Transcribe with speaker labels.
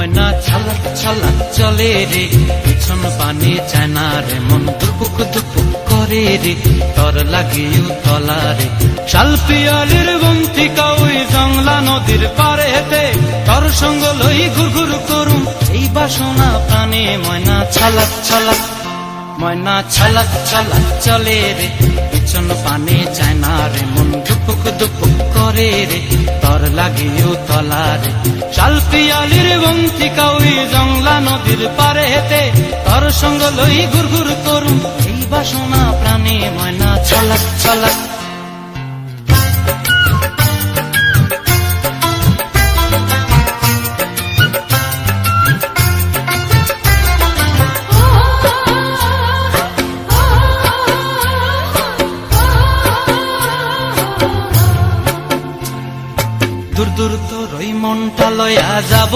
Speaker 1: ময়না ছালাক ছালাক চলে রে, পিছন পানে চায় না রে, মন দুপুক দুপুক করে রে, তর লাগিও তলা রে। শাল পিয়ালির বন্তিকা ওই জংলা নদীর পারে হেতে, তর সঙ্গ লই ঘুর ঘুর করুম এই বাসনা প্রাণে। ময়না ছালাক ছালাক, ময়না ছালাক ছালাক চলে রে, পিছন পানে চায় না রে, মন দুপুক দুপুক করে রে, তর লাগিও তলা রে। শাল পিয়ালির বন্তিকা ওই জংলা নদীর পারে হেতে, তর সঙ্গ লই ঘুর ঘুর করুম এই বাসনা প্রাণে। ময়না ছালাক ছালাক। দূর দূর তোর ওই মনটা লয়া যাব